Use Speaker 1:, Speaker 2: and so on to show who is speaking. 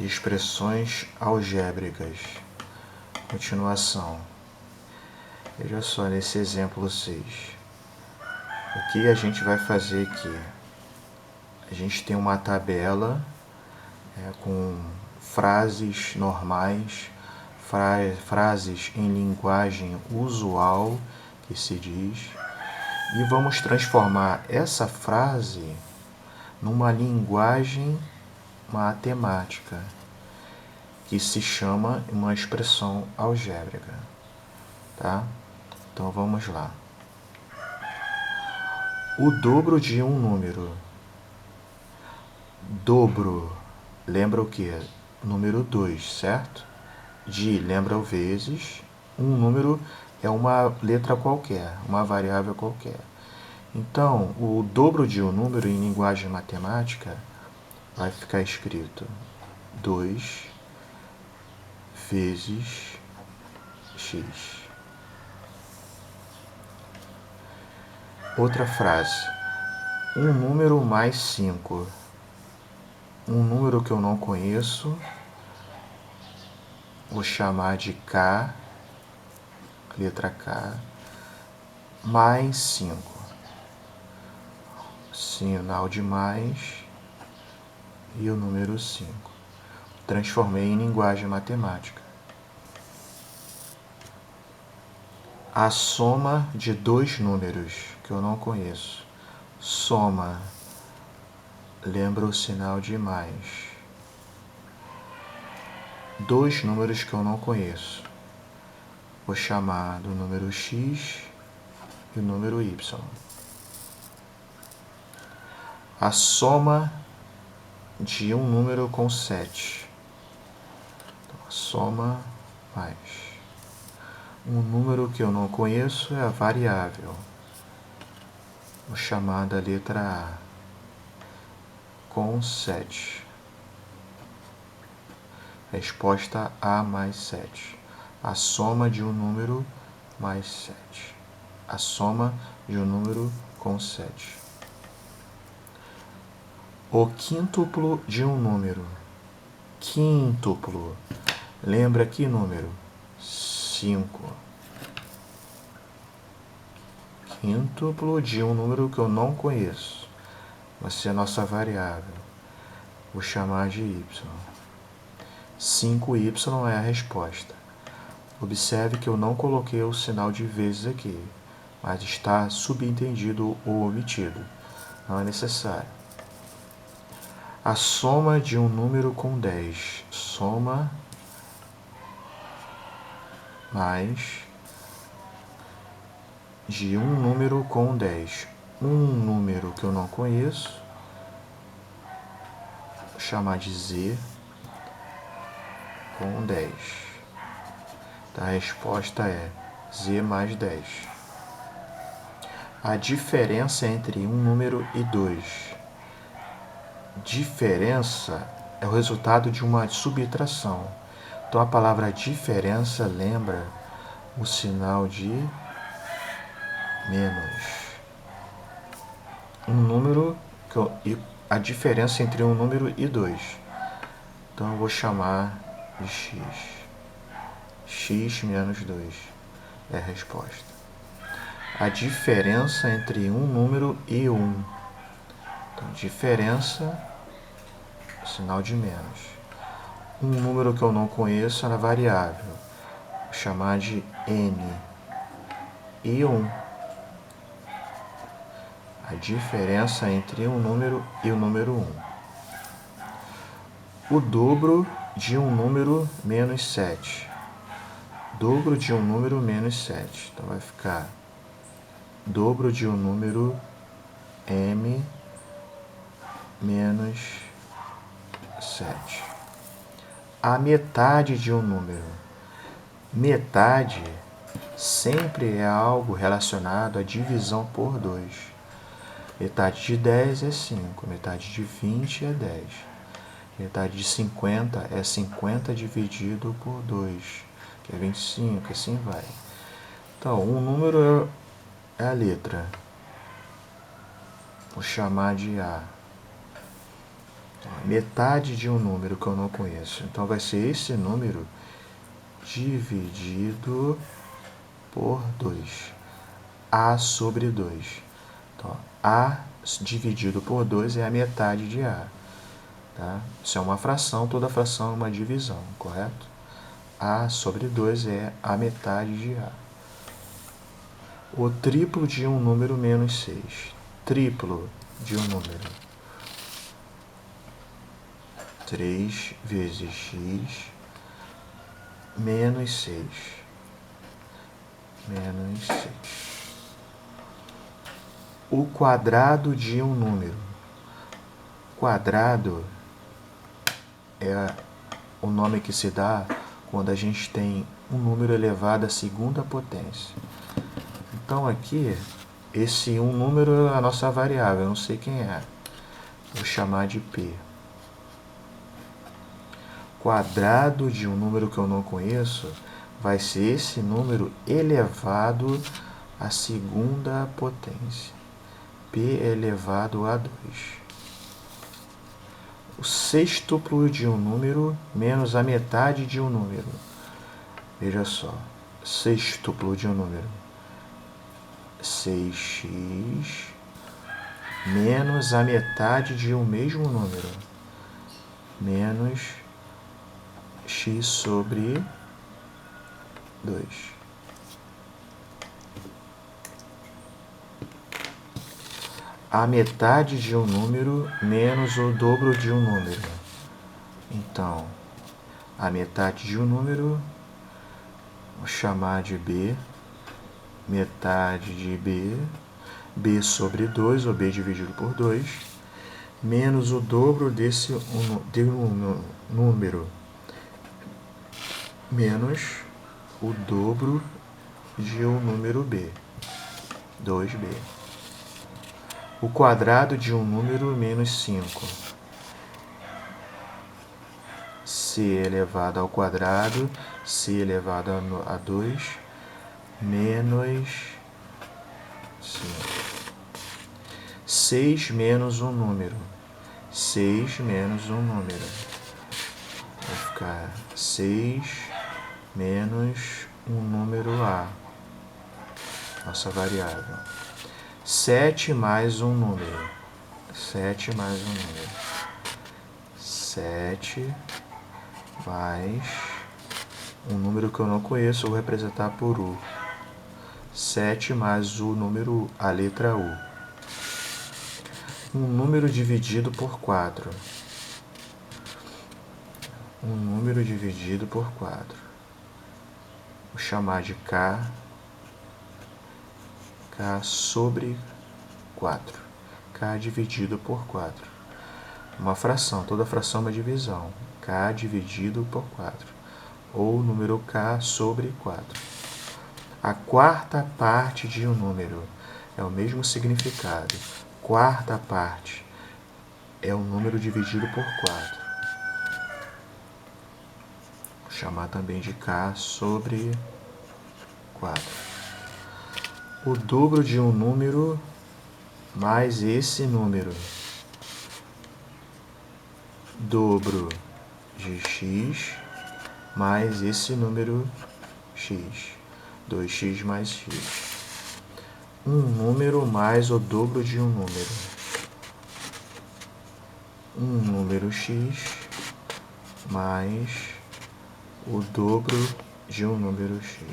Speaker 1: Expressões algébricas. Continuação. Veja só nesse exemplo 6. O que a gente vai fazer aqui? A gente tem uma tabela com frases normais, frases em linguagem usual, que se diz, e vamos transformar essa frase numa linguagem matemática, que se chama uma expressão algébrica, tá? Então vamos lá. O dobro de um número. Dobro, lembra o que? Número 2, certo? De, lembra o vezes. Um número é uma letra qualquer, uma variável qualquer. Então, o dobro de um número em linguagem matemática vai ficar escrito 2 vezes x. Outra frase. Um número mais 5. Um número que eu não conheço, vou chamar de K, letra K, mais 5. Sinal de mais e o número 5. Transformei em linguagem matemática. A soma de dois números que eu não conheço. Soma, lembra o sinal de mais. Dois números que eu não conheço. Vou chamar do número x e o número y. A soma de um número com 7. Então, a soma mais. Um número que eu não conheço é a variável. Vou chamar da letra A. Com 7. Resposta A mais 7. A soma de um número mais 7. A soma de um número com 7. O quíntuplo de um número. Quíntuplo. Lembra que número? 5. Quíntuplo de um número que eu não conheço. Vai ser a nossa variável. Vou chamar de y. 5y é a resposta. Observe que eu não coloquei o sinal de vezes aqui, mas está subentendido ou omitido. Não é necessário. A soma de um número com 10. Soma mais de um número com 10. Um número que eu não conheço, vou chamar de z com 10. A resposta é z mais 10. A diferença entre um número e 2. Diferença é o resultado de uma subtração. Então a palavra diferença lembra o sinal de menos. Um número, a diferença entre um número e 2. Então eu vou chamar de x. X menos 2 é a resposta. A diferença entre um número e 1. Então, diferença, sinal de menos. Um número que eu não conheço é variável. Vou chamar de n. E 1. A diferença entre um número e o número 1. O dobro de um número menos 7. Dobro de um número menos 7. Então vai ficar dobro de um número m menos 7. A metade de um número. Metade sempre é algo relacionado à divisão por 2. Metade de 10 é 5, metade de 20 é 10. Metade de 50 é 50 dividido por 2, que é 25, assim vai. Então, um número é a letra. Vou chamar de A. Metade de um número que eu não conheço. Então vai ser esse número dividido por 2. A sobre 2. Então, A dividido por 2 é a metade de A. Tá? Isso é uma fração, toda fração é uma divisão, correto? A sobre 2 é a metade de A. O triplo de um número menos 6. Triplo de um número. 3 vezes x menos 6. Menos 6. O quadrado de um número. Quadrado é o nome que se dá quando a gente tem um número elevado à segunda potência. Então aqui, esse um número é a nossa variável, eu não sei quem é. Vou chamar de P. Quadrado de um número que eu não conheço vai ser esse número elevado à segunda potência. P elevado a 2. O sextuplo de um número menos a metade de um número. Veja só, sextuplo de um número. 6x menos a metade de um mesmo número. Menos x sobre 2. A metade de um número menos o dobro de um número. Então, a metade de um número, vou chamar de B. Metade de B. B sobre 2, ou B dividido por 2, menos o dobro desse número. Menos o dobro de um número B. 2B. O quadrado de um número menos 5. C elevado ao quadrado, C elevado a 2, menos 5. 6 menos um número. 6 menos um número. Vai ficar 6 menos um número A. Nossa variável. 7 mais um número. 7 mais um número. 7 mais um número que eu não conheço, eu vou representar por U. 7 mais o número, a letra U. Um número dividido por 4. Um número dividido por 4. Vou chamar de K. K sobre 4. K dividido por 4. Uma fração, toda fração é uma divisão. K dividido por 4. Ou número K sobre 4. A quarta parte de um número é o mesmo significado. Quarta parte é um número dividido por 4. Vou chamar também de K sobre 4. O dobro de um número mais esse número. Dobro de x mais esse número x. 2x mais x. Um número mais o dobro de um número. Um número x mais o dobro de um número x.